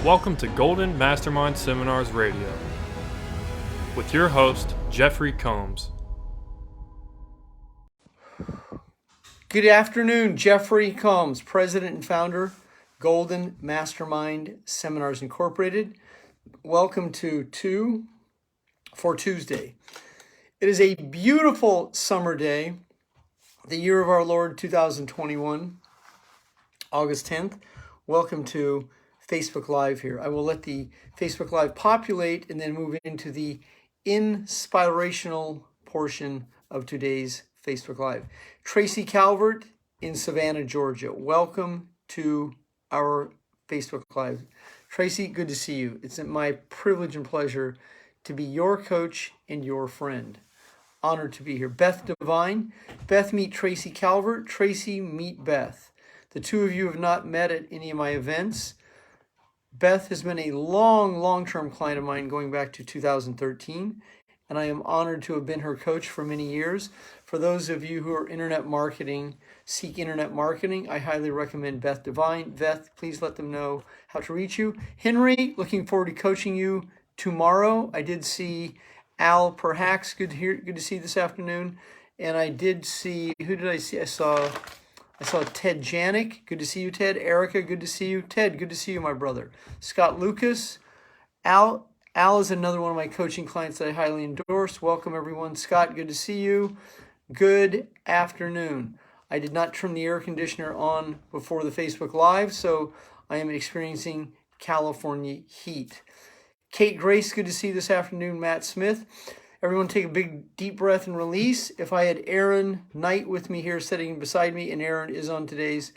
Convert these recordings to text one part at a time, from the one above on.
Welcome to Golden Mastermind Seminars Radio with your host, Jeffrey Combs. Good afternoon, Jeffery Combs, President and Founder, Golden Mastermind Seminars Incorporated. Welcome to for Tuesday. It is a beautiful summer day, the year of our Lord 2021, August 10th. Welcome to Facebook Live here. I will let the Facebook Live populate and then move into the inspirational portion of today's Facebook Live. Tracy Calvert in Savannah, Georgia. Welcome to our Facebook Live. Tracy, good to see you. It's my privilege and pleasure to be your coach and your friend. Honored to be here. Beth Devine. Beth, meet Tracy Calvert. Tracy, meet Beth. The two of you have not met at any of my events. Beth has been a long-term client of mine going back to 2013, and I am honored to have been her coach for many years. For those of you who are seek internet marketing, I highly recommend Beth Devine. Beth, please let them know how to reach you. Henry, looking forward to coaching you tomorrow. I did see Al Perhax, good to see you this afternoon. And I did see, who did I see? I saw Ted Janik. Good to see you, Ted. Erica, good to see you. Ted, good to see you, my brother. Scott Lucas. Al is another one of my coaching clients that I highly endorse. Welcome, everyone. Scott, good to see you. Good afternoon. I did not turn the air conditioner on before the Facebook Live, so I am experiencing California heat. Kate Grace, good to see you this afternoon. Matt Smith. Everyone take a big deep breath and release. If I had Aaron Knight with me here sitting beside me, and Aaron is on today's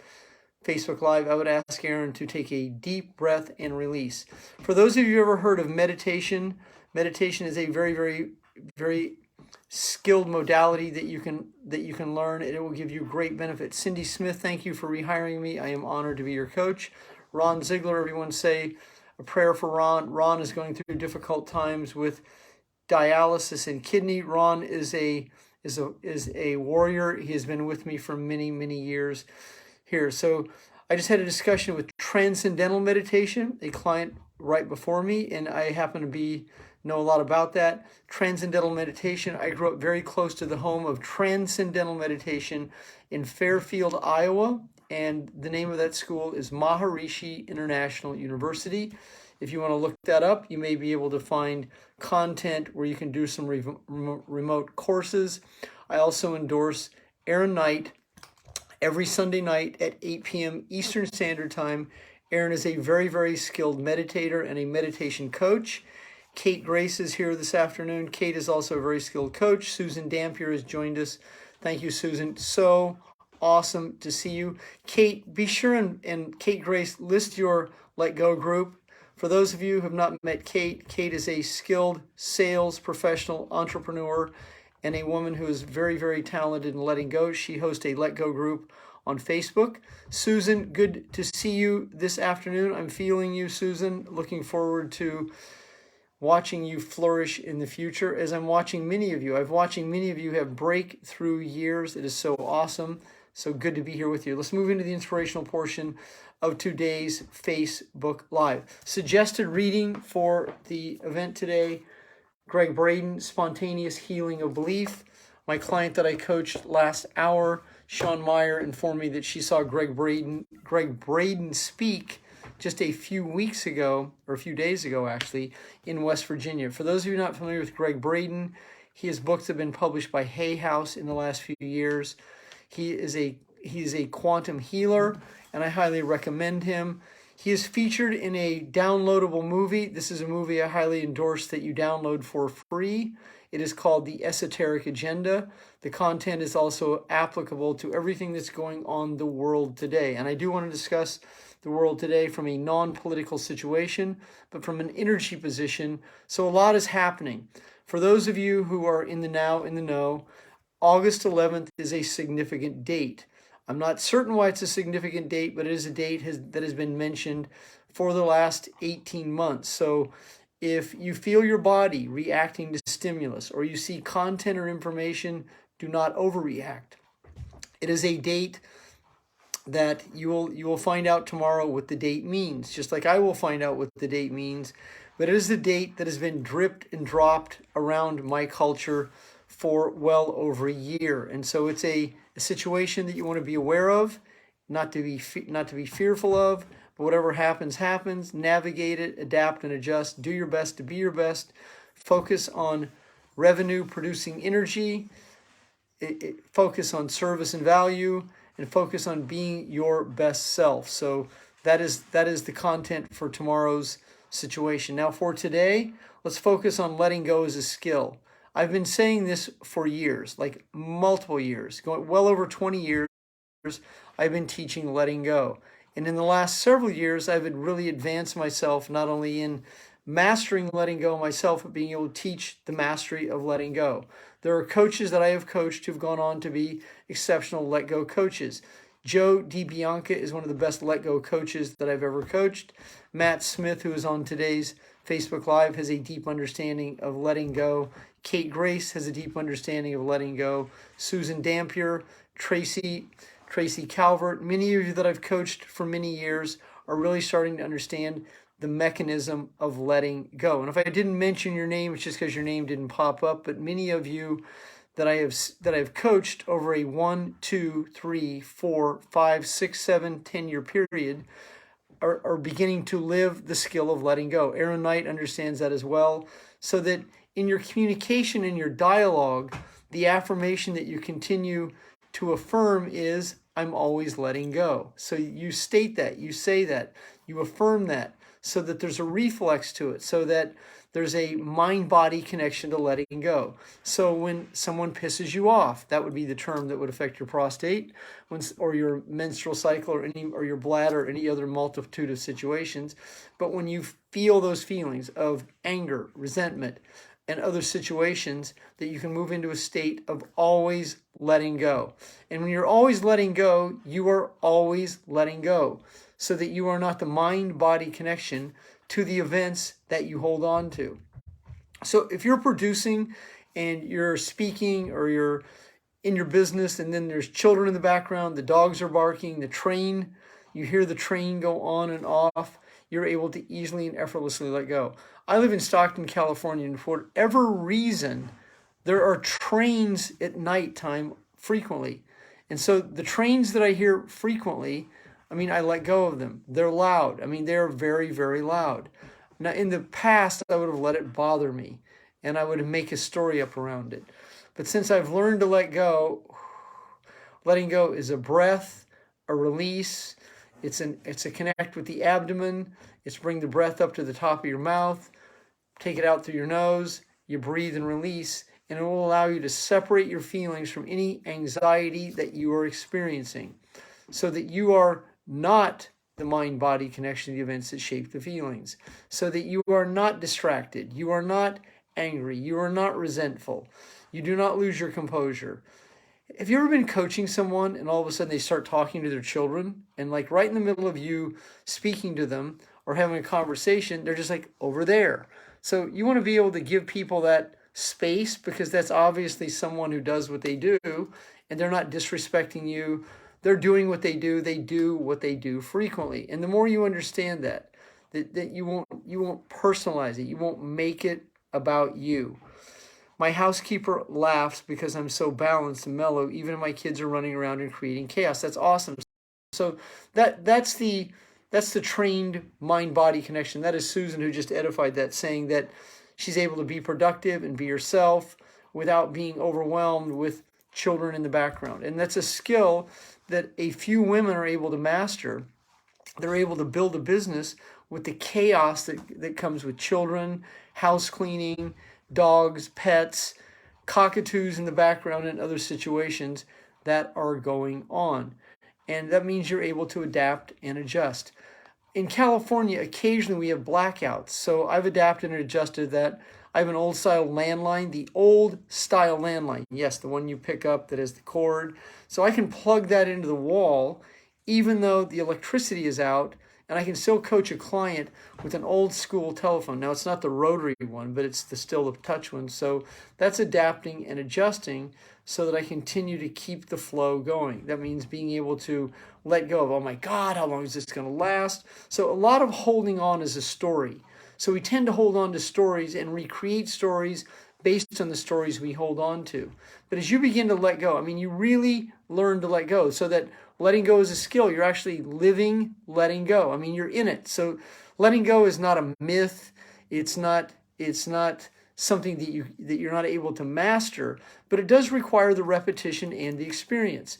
Facebook Live, I would ask Aaron to take a deep breath and release. For those of you who have ever heard of meditation is a very skilled modality that you can learn, and it will give you great benefits. Cindy Smith, thank you for rehiring me. I am honored to be your coach. Ron Ziegler, everyone say a prayer for Ron. Ron is going through difficult times with dialysis and kidney. Ron is a warrior. He has been with me for many years here. So I just had a discussion with Transcendental Meditation, a client right before me, and I happen to know a lot about that. Transcendental Meditation. I grew up very close to the home of Transcendental Meditation in Fairfield, Iowa, and the name of that school is Maharishi International University. If you want to look that up, you may be able to find content where you can do some remote courses. I also endorse Aaron Knight every Sunday night at 8 p.m. Eastern Standard Time. Aaron is a very skilled meditator and a meditation coach. Kate Grace is here this afternoon. Kate is also a very skilled coach. Susan Dampier has joined us. Thank you, Susan. So awesome to see you. Kate, be sure and Kate Grace, list your Let Go group. For those of you who have not met Kate, Kate is a skilled sales professional, entrepreneur, and a woman who is very talented in letting go. She hosts a Let Go group on Facebook. Susan, good to see you this afternoon. I'm feeling you, Susan. Looking forward to watching you flourish in the future as I'm watching many of you. I've watching many of you have breakthrough years. It is so awesome. So good to be here with you. Let's move into the inspirational portion of today's Facebook Live. Suggested reading for the event today, Greg Braden, Spontaneous Healing of Belief. My client that I coached last hour, Sean Meyer, informed me that she saw Greg Braden speak just a few weeks ago, or a few days ago actually, in West Virginia. For those of you not familiar with Greg Braden, his books have been published by Hay House in the last few years. He is a quantum healer, and I highly recommend him. He is featured in a downloadable movie. This is a movie I highly endorse that you download for free. It is called The Esoteric Agenda. The content is also applicable to everything that's going on in the world today. And I do want to discuss the world today from a non-political situation, but from an energy position. So a lot is happening. For those of you who are in the know, August 11th is a significant date. I'm not certain why it's a significant date, but it is a date that has been mentioned for the last 18 months. So if you feel your body reacting to stimulus or you see content or information, do not overreact. It is a date that you will find out tomorrow what the date means, just like I will find out what the date means. But it is a date that has been dripped and dropped around my culture for well over a year, and so it's a situation that you want to be aware of, not to be fearful of. But whatever happens, happens. Navigate it, adapt, and adjust. Do your best to be your best. Focus on revenue producing energy. Focus on service and value, and focus on being your best self. So that is the content for tomorrow's situation. Now for today, let's focus on letting go as a skill. I've been saying this for years, like multiple years, going well over 20 years. I've been teaching letting go. And in the last several years, I've really advanced myself, not only in mastering letting go myself, but being able to teach the mastery of letting go. There are coaches that I have coached who've gone on to be exceptional let go coaches. Joe DiBianca is one of the best let go coaches that I've ever coached. Matt Smith, who is on today's Facebook Live, has a deep understanding of letting go. Kate Grace has a deep understanding of letting go. Susan Dampier, Tracy Calvert, many of you that I've coached for many years are really starting to understand the mechanism of letting go. And if I didn't mention your name, it's just because your name didn't pop up. But many of you that I've coached over a 1, 2, 3, 4, 5, 6, 7, 10-year period are beginning to live the skill of letting go. Aaron Knight understands that as well. So that in your communication, in your dialogue, the affirmation that you continue to affirm is, I'm always letting go. So you state that, you say that, you affirm that, so that there's a reflex to it, so that there's a mind-body connection to letting go. So when someone pisses you off, that would be the term that would affect your prostate, or your menstrual cycle, or your bladder, or any other multitude of situations. But when you feel those feelings of anger, resentment, and other situations, that you can move into a state of always letting go. And when you're always letting go, you are always letting go, so that you are not the mind-body connection to the events that you hold on to. So if you're producing and you're speaking, or you're in your business and then there's children in the background, the dogs are barking, you hear the train go on and off, you're able to easily and effortlessly let go. I live in Stockton, California, and for whatever reason, there are trains at nighttime frequently. And so the trains that I hear frequently, I let go of them. They're loud. They're very, very loud. Now, in the past, I would have let it bother me, and I would make a story up around it. But since I've learned to let go, letting go is a breath, a release. It's a connect with the abdomen. It's bring the breath up to the top of your mouth, take it out through your nose, you breathe and release, and it will allow you to separate your feelings from any anxiety that you are experiencing, so that you are not the mind-body connection to the events that shape the feelings, so that you are not distracted, you are not angry, you are not resentful, you do not lose your composure. Have you ever been coaching someone and all of a sudden they start talking to their children, and like right in the middle of you speaking to them or having a conversation, they're just like over there? So you want to be able to give people that space, because that's obviously someone who does what they do, and they're not disrespecting you. They're doing what they do what they do frequently. And the more you understand that you won't personalize it, you won't make it about you. My housekeeper laughs because I'm so balanced and mellow, even if my kids are running around and creating chaos. That's awesome. So that's the trained mind-body connection. That is Susan, who just edified that, saying that she's able to be productive and be herself without being overwhelmed with children in the background. And that's a skill that a few women are able to master. They're able to build a business with the chaos that comes with children, house cleaning, dogs, pets, cockatoos in the background, and other situations that are going on. And that means you're able to adapt and adjust. In California, occasionally we have blackouts. So I've adapted and adjusted that. I have an old style landline, the old style landline. Yes, the one you pick up that has the cord. So I can plug that into the wall, even though the electricity is out, And I can still coach a client with an old school telephone. Now, it's not the rotary one, but it's still the touch one. So that's adapting and adjusting so that I continue to keep the flow going. That means being able to let go of, oh my God, how long is this going to last? So a lot of holding on is a story. So we tend to hold on to stories and recreate stories based on the stories we hold on to. But as you begin to let go, I mean, you really learn to let go, so that letting go is a skill. You're actually living letting go. I mean, you're in it. So letting go is not a myth. It's not something that you're not able to master, but it does require the repetition and the experience.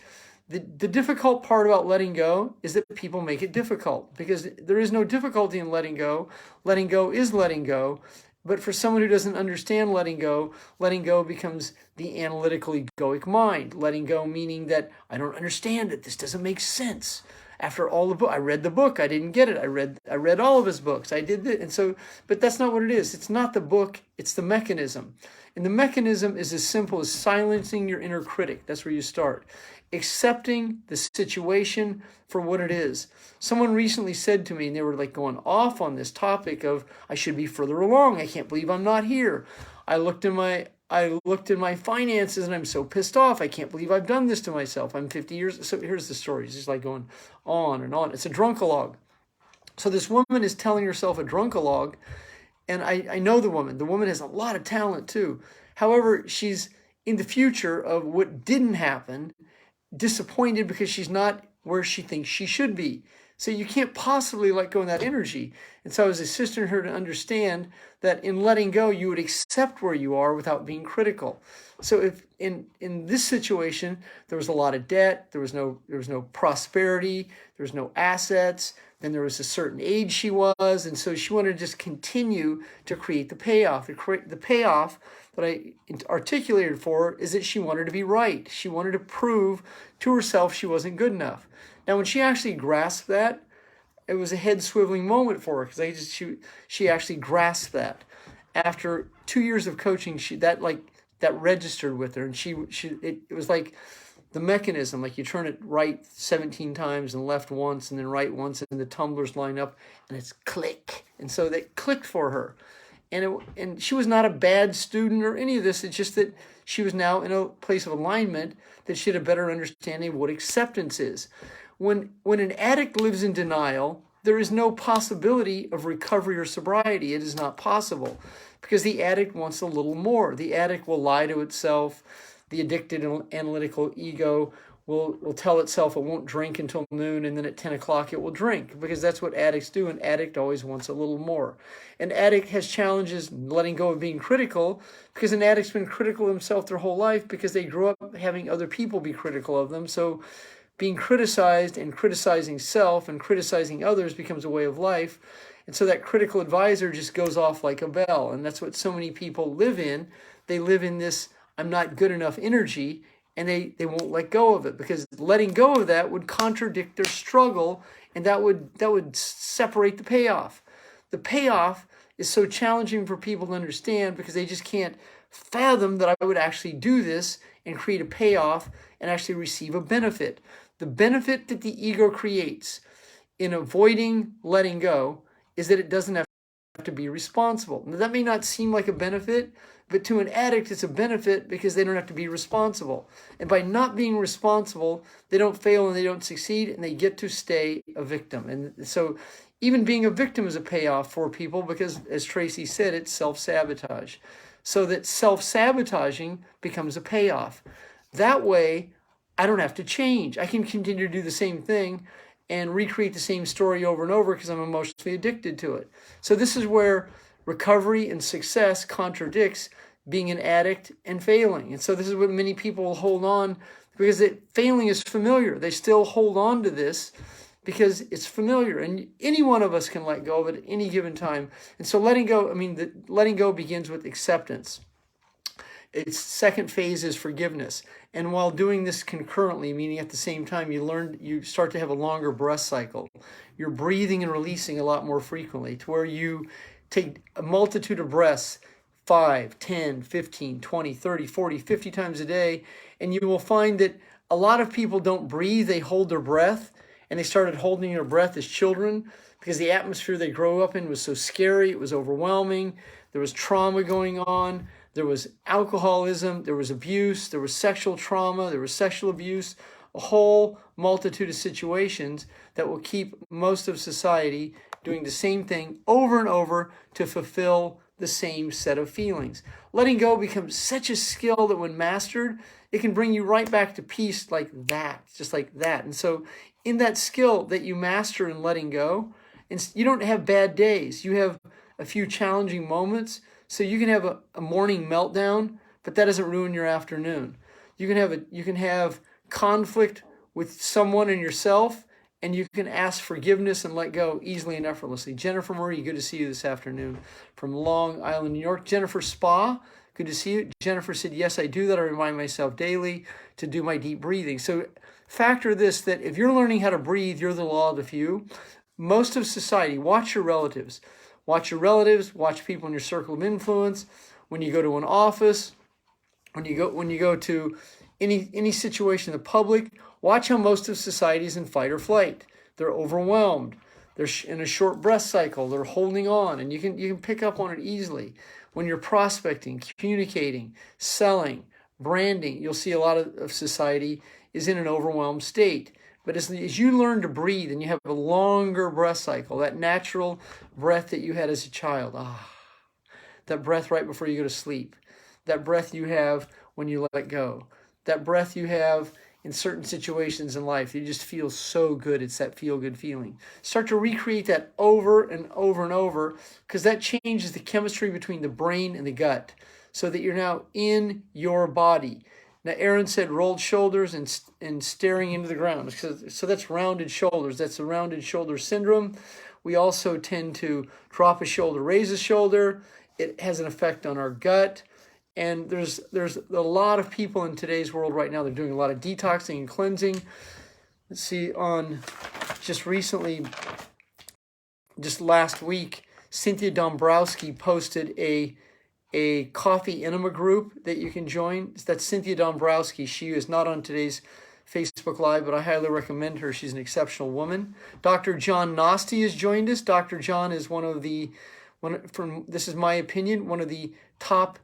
The difficult part about letting go is that people make it difficult, because there is no difficulty in letting go. Letting go is letting go. But for someone who doesn't understand letting go becomes the analytical egoic mind. Letting go meaning that I don't understand it. This doesn't make sense. After all the book, I read the book, I didn't get it. I read all of his books. I did it. And so, but that's not what it is. It's not the book, it's the mechanism. And the mechanism is as simple as silencing your inner critic. That's where you start. Accepting the situation for what it is. Someone recently said to me, and they were like going off on this topic of, I should be further along. I can't believe I'm not here. I looked in my finances and I'm so pissed off. I can't believe I've done this to myself. I'm 50 years. So here's the story. It's just like going on and on. It's a drunkalogue. So this woman is telling herself a drunkalogue, and I know the woman. The woman has a lot of talent too. However, she's in the future of what didn't happen, disappointed because she's not where she thinks she should be. So you can't possibly let go of that energy. And so I was assisting her to understand that in letting go, you would accept where you are without being critical. So if in this situation, there was a lot of debt, there was no prosperity, there was no assets, then there was a certain age she was, and so she wanted to just continue to create the payoff. The payoff that I articulated for is that she wanted to be right. She wanted to prove to herself she wasn't good enough. Now, when she actually grasped that, it was a head swiveling moment for her, because she actually grasped that. After 2 years of coaching, that registered with her, and it was like the mechanism, like you turn it right 17 times and left once and then right once, and the tumblers line up and it's click. And so that clicked for her. And she was not a bad student or any of this. It's just that she was now in a place of alignment that she had a better understanding of what acceptance is. When an addict lives in denial, there is no possibility of recovery or sobriety. It is not possible, because the addict wants a little more. The addict will lie to itself. The addicted analytical ego will tell itself it won't drink until noon, and then at 10 o'clock it will drink, because that's what addicts do. An addict always wants a little more. An addict has challenges letting go of being critical, because an addict's been critical of himself their whole life, because they grew up having other people be critical of them. So being criticized and criticizing self and criticizing others becomes a way of life. And so that critical advisor just goes off like a bell. And that's what so many people live in. They live in this I'm not good enough energy, and they won't let go of it, because letting go of that would contradict their struggle, and that would separate the payoff. The payoff is so challenging for people to understand, because they just can't fathom that I would actually do this and create a payoff and actually receive a benefit. The benefit that the ego creates in avoiding letting go is that it doesn't have to be responsible. Now, that may not seem like a benefit, but to an addict, it's a benefit, because they don't have to be responsible. And by not being responsible, they don't fail and they don't succeed, and they get to stay a victim. And so even being a victim is a payoff for people, because, as Tracy said, it's self-sabotage. So that self-sabotaging becomes a payoff. That way, I don't have to change. I can continue to do the same thing and recreate the same story over and over, because I'm emotionally addicted to it. So this is where recovery and success contradicts being an addict and failing. And so this is what many people hold on, because failing is familiar. They still hold on to this because it's familiar. And any one of us can let go of it at any given time. And so letting go begins with acceptance. Its second phase is forgiveness. And while doing this concurrently, meaning at the same time, you start to have a longer breath cycle. You're breathing and releasing a lot more frequently, to where you take a multitude of breaths, 5, 10, 15, 20, 30, 40, 50 times a day, and you will find that a lot of people don't breathe, they hold their breath, and they started holding their breath as children, because the atmosphere they grew up in was so scary. It was overwhelming. There was trauma going on. There was alcoholism. There was abuse. There was sexual trauma. There was sexual abuse. A whole multitude of situations that will keep most of society doing the same thing over and over to fulfill the same set of feelings. Letting go becomes such a skill that when mastered, it can bring you right back to peace like that, just like that. And so in that skill that you master in letting go, and you don't have bad days. You have a few challenging moments. So you can have a morning meltdown, but that doesn't ruin your afternoon. You can have conflict with someone and yourself, and you can ask forgiveness and let go easily and effortlessly. Jennifer Marie, good to see you this afternoon from Long Island, New York. Jennifer Spa, good to see you. Jennifer said, yes, I do that. I remind myself daily to do my deep breathing. So factor this, that if you're learning how to breathe, you're the law of the few. Most of society, watch your relatives. Watch your relatives, watch people in your circle of influence. When you go to an office, when you go to any situation in the public, watch how most of society is in fight or flight. They're overwhelmed. They're in a short breath cycle. They're holding on, and you can pick up on it easily. When you're prospecting, communicating, selling, branding, you'll see a lot of society is in an overwhelmed state. But as you learn to breathe and you have a longer breath cycle, that natural breath that you had as a child, that breath right before you go to sleep, that breath you have when you let go, that breath you have in certain situations in life, you just feel so good. It's that feel-good feeling. Start to recreate that over and over and over, because that changes the chemistry between the brain and the gut, so that you're now in your body. Now, Aaron said rolled shoulders and staring into the ground. So that's rounded shoulders. That's the rounded shoulder syndrome. We also tend to drop a shoulder, raise a shoulder. It has an effect on our gut. And there's a lot of people in today's world right now. They're doing a lot of detoxing and cleansing. Let's see, on just recently, just last week, Cynthia Dombrowski posted a coffee enema group that you can join. That's Cynthia Dombrowski. She is not on today's Facebook Live, but I highly recommend her. She's an exceptional woman. Dr. John Nosti has joined us. Dr. John is this is my opinion, one of the top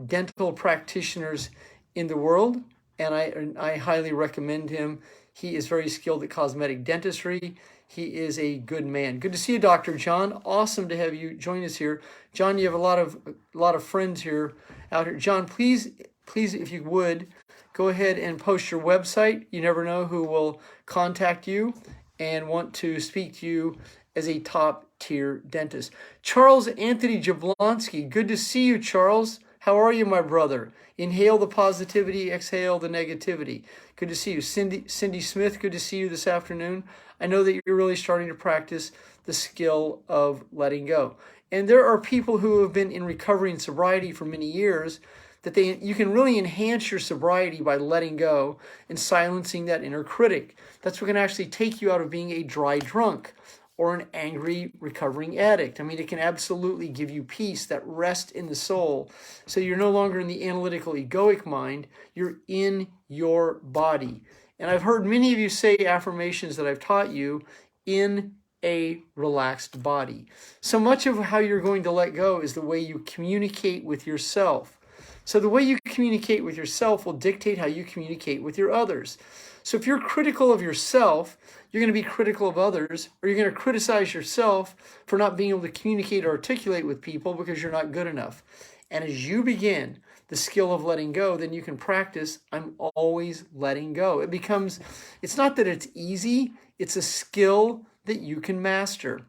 dental practitioners in the world, and I highly recommend him. He is very skilled at cosmetic dentistry. He is a good man. Good to see you, Dr. John. Awesome to have you join us here. John, you have a lot of friends here out here. John, please, if you would, go ahead and post your website. You never know who will contact you and want to speak to you as a top-tier dentist. Charles Anthony Jablonski, good to see you, Charles. How are you, my brother? Inhale the positivity, exhale the negativity. Good to see you. Cindy Smith, good to see you this afternoon. I know that you're really starting to practice the skill of letting go. And there are people who have been in recovery and sobriety for many years that you can really enhance your sobriety by letting go and silencing that inner critic. That's what can actually take you out of being a dry drunk or an angry recovering addict. I mean, it can absolutely give you peace, that rest in the soul. So you're no longer in the analytical egoic mind, you're in your body. And I've heard many of you say affirmations that I've taught you in a relaxed body. So much of how you're going to let go is the way you communicate with yourself. So the way you communicate with yourself will dictate how you communicate with your others. So if you're critical of yourself, you're going to be critical of others, or you're going to criticize yourself for not being able to communicate or articulate with people because you're not good enough. And as you begin the skill of letting go, then you can practice, I'm always letting go. It's not that it's easy, it's a skill that you can master.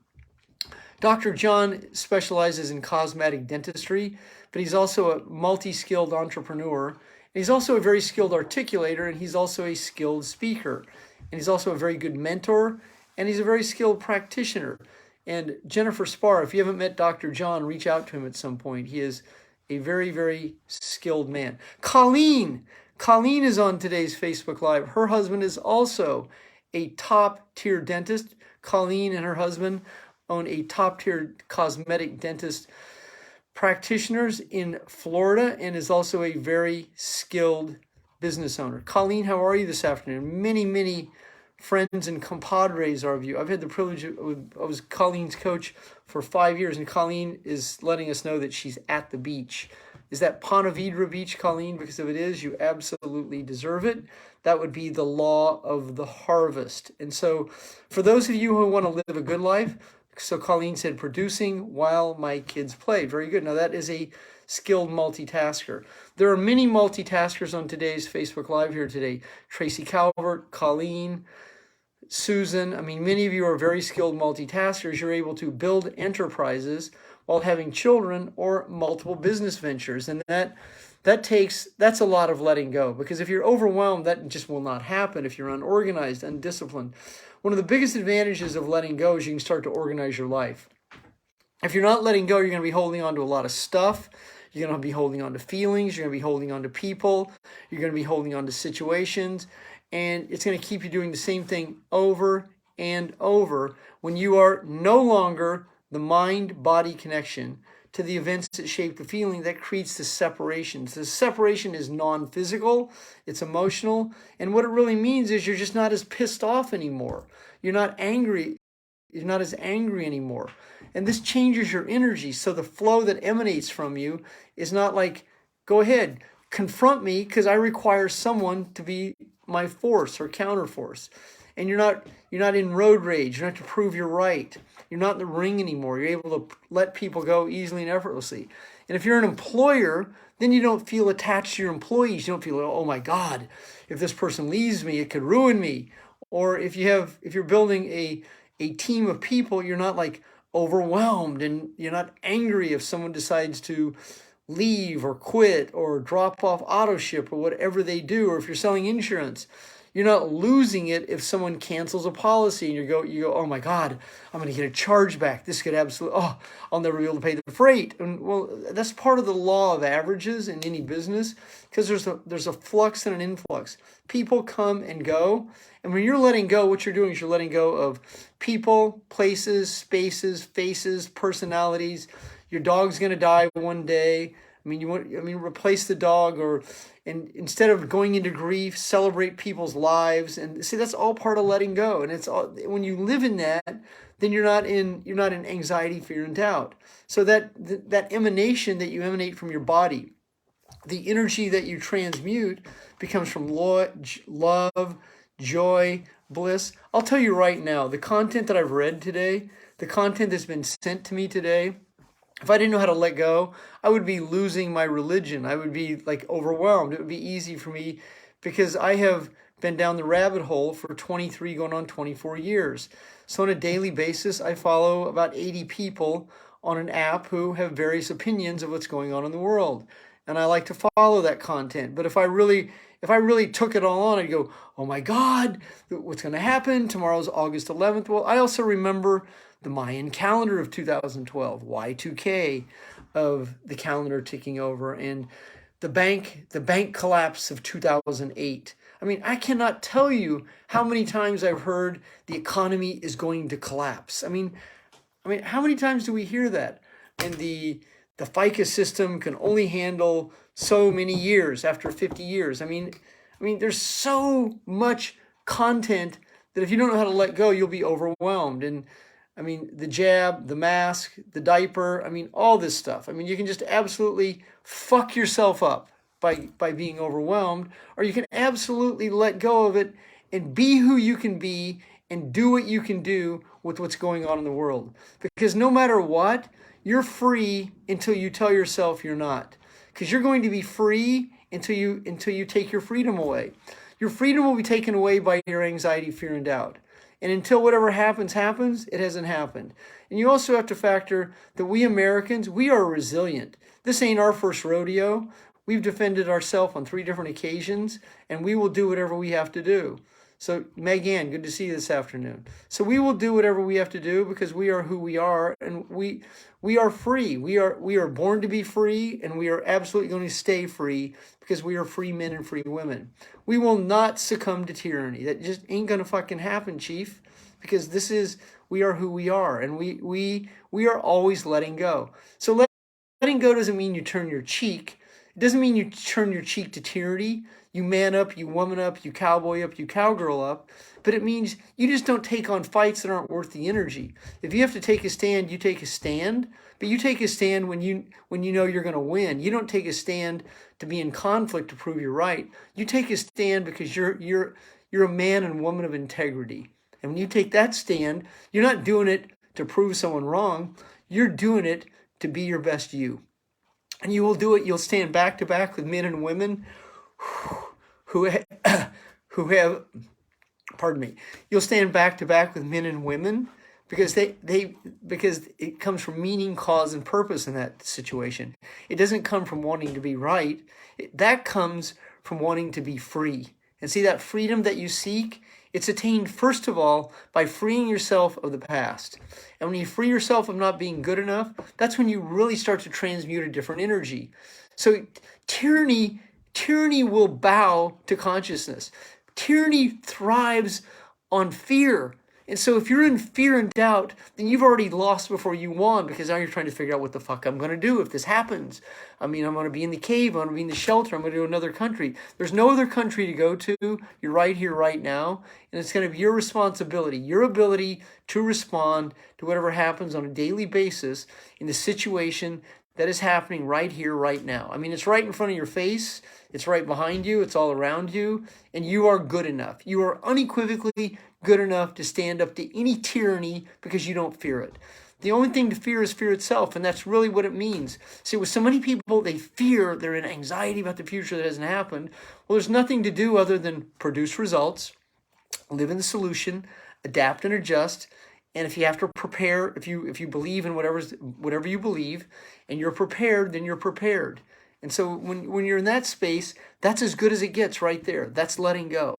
Dr. John specializes in cosmetic dentistry, but he's also a multi-skilled entrepreneur. And he's also a very skilled articulator, and he's also a skilled speaker. And he's also a very good mentor, and he's a very skilled practitioner. And Jennifer Spar, if you haven't met Dr. John, reach out to him at some point. He is a very, very skilled man. Colleen is on today's Facebook Live. Her husband is also a top-tier dentist. Colleen and her husband own a top-tier cosmetic dentist practitioners in Florida, and is also a very skilled business owner. Colleen, how are you this afternoon? Many friends and compadres are of you. I've had the privilege I was Colleen's coach for 5 years, and Colleen is letting us know that she's at the beach. Is that Ponte Vedra Beach, Colleen? Because if it is, you absolutely deserve it. That would be the law of the harvest. And so for those of you who want to live a good life, so Colleen said, producing while my kids play. Very good. Now that is a skilled multitasker. There are many multitaskers on today's Facebook Live here today. Tracy Calvert, Colleen, Susan. I mean, many of you are very skilled multitaskers. You're able to build enterprises while having children or multiple business ventures. And that's a lot of letting go, because if you're overwhelmed, that just will not happen if you're unorganized, undisciplined. One of the biggest advantages of letting go is you can start to organize your life. If you're not letting go, you're going to be holding on to a lot of stuff. You're going to be holding on to feelings. You're going to be holding on to people. You're going to be holding on to situations. And it's going to keep you doing the same thing over and over when you are no longer the mind-body connection to the events that shape the feeling that creates the separation. So the separation is non-physical, it's emotional, and what it really means is you're just not as pissed off anymore. You're not angry. You're not as angry anymore. And this changes your energy. So the flow that emanates from you is not like, go ahead, confront me because I require someone to be my force or counterforce. And you're not in road rage. You don't have to prove you're right. You're not in the ring anymore. You're able to let people go easily and effortlessly. And if you're an employer, then you don't feel attached to your employees. You don't feel, oh my God, if this person leaves me, it could ruin me. Or if you're building a team of people, you're not like overwhelmed, and you're not angry if someone decides to leave or quit or drop off auto ship or whatever they do. Or if you're selling insurance, you're not losing it if someone cancels a policy and you go, oh my God, I'm going to get a charge back. This could absolutely, I'll never be able to pay the freight. And well, that's part of the law of averages in any business, because there's a flux and an influx. People come and go. And when you're letting go, what you're doing is you're letting go of people, places, spaces, faces, personalities. Your dog's going to die one day. Replace the dog, and instead of going into grief, celebrate people's lives. And see, that's all part of letting go. And it's all, when you live in that, then you're not in anxiety, fear, and doubt. So that emanation that you emanate from your body, the energy that you transmute becomes from love, joy, bliss. I'll tell you right now, the content that I've read today, the content that's been sent to me today, if I didn't know how to let go, I would be losing my religion. I would be like overwhelmed. It would be easy for me because I have been down the rabbit hole for 23 going on 24 years. So on a daily basis, I follow about 80 people on an app who have various opinions of what's going on in the world. And I like to follow that content. But if I really took it all on, I'd go, oh my God, what's going to happen? Tomorrow's August 11th. Well, I also remember the Mayan calendar of 2012, Y2K of the calendar ticking over, and the bank collapse of 2008. I mean, I cannot tell you how many times I've heard the economy is going to collapse. I mean, how many times do we hear that? And the FICA system can only handle so many years after 50 years. I mean, there's so much content that if you don't know how to let go, you'll be overwhelmed. And the jab, the mask, the diaper, all this stuff. You can just absolutely fuck yourself up by being overwhelmed, or you can absolutely let go of it and be who you can be and do what you can do with what's going on in the world. Because no matter what, you're free until you tell yourself you're not. Because you're going to be free until you take your freedom away. Your freedom will be taken away by your anxiety, fear, and doubt. And until whatever happens, it hasn't happened. And you also have to factor that we Americans, we are resilient. This ain't our first rodeo. We've defended ourselves on 3 different occasions, and we will do whatever we have to do. So, Megan, good to see you this afternoon. So we will do whatever we have to do because we are who we are, and we are free. We are born to be free, and we are absolutely going to stay free because we are free men and free women. We will not succumb to tyranny. That just ain't going to fucking happen, Chief, because we are who we are, and we are always letting go. So letting go doesn't mean you turn your cheek. It It doesn't mean you turn your cheek to tyranny. You man up, you woman up, you cowboy up, you cowgirl up. But it means you just don't take on fights that aren't worth the energy. If you have to take a stand, you take a stand. But you take a stand when you know you're going to win. You don't take a stand to be in conflict to prove you're right. You take a stand because you're a man and woman of integrity. And when you take that stand, you're not doing it to prove someone wrong. You're doing it to be your best you. And you will do it. You'll stand back to back with men and women who have, pardon me. You'll stand back to back with men and women because because it comes from meaning, cause, and purpose in that situation. It doesn't come from wanting to be right. That comes from wanting to be free. And see, that freedom that you seek, it's attained first of all by freeing yourself of the past. And when you free yourself of not being good enough, that's when you really start to transmute a different energy. So tyranny will bow to consciousness. Tyranny thrives on fear. And so if you're in fear and doubt, then you've already lost before you won, because now you're trying to figure out what the fuck I'm going to do if this happens. I mean, I'm going to be in the cave, I'm going to be in the shelter, I'm going to go to another country. There's no other country to go to. You're right here, right now. And it's going to be your responsibility, your ability to respond to whatever happens on a daily basis in the situation that is happening right here, right now. I mean, it's right in front of your face. It's right behind you. It's all around you. And you are good enough. You are unequivocally good enough to stand up to any tyranny because you don't fear it. The only thing to fear is fear itself, and that's really what it means. See, with so many people, they fear, they're in anxiety about the future that hasn't happened. Well, there's nothing to do other than produce results, live in the solution, adapt and adjust. And if you have to prepare, if you believe in whatever you believe, and you're prepared, then you're prepared. And so when you're in that space, that's as good as it gets right there. That's letting go.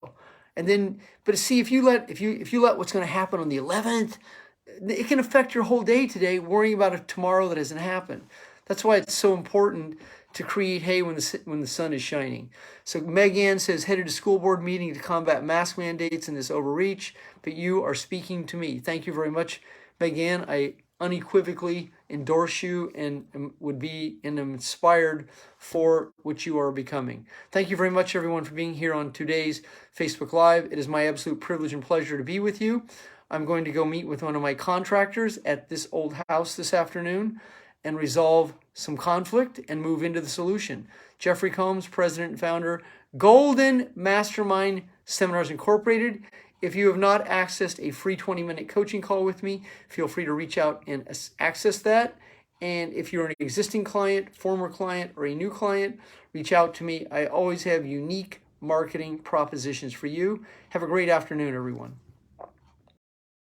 And then, but see, if you let what's going to happen on the 11th, it can affect your whole day today, worrying about a tomorrow that hasn't happened. That's why it's so important to create hay when the sun is shining. So Meg Ann says, headed to school board meeting to combat mask mandates and this overreach, but you are speaking to me. Thank you very much, Meg Ann. I unequivocally endorse you and am inspired for what you are becoming. Thank you very much, everyone, for being here on today's Facebook Live. It is my absolute privilege and pleasure to be with you. I'm going to go meet with one of my contractors at this old house this afternoon and resolve some conflict and move into the solution. Jeffrey Combs, president and founder, Golden Mastermind Seminars Incorporated. If you have not accessed a free 20-minute coaching call with me, feel free to reach out and access that. And if you're an existing client, former client, or a new client, reach out to me. I always have unique marketing propositions for you. Have a great afternoon, everyone.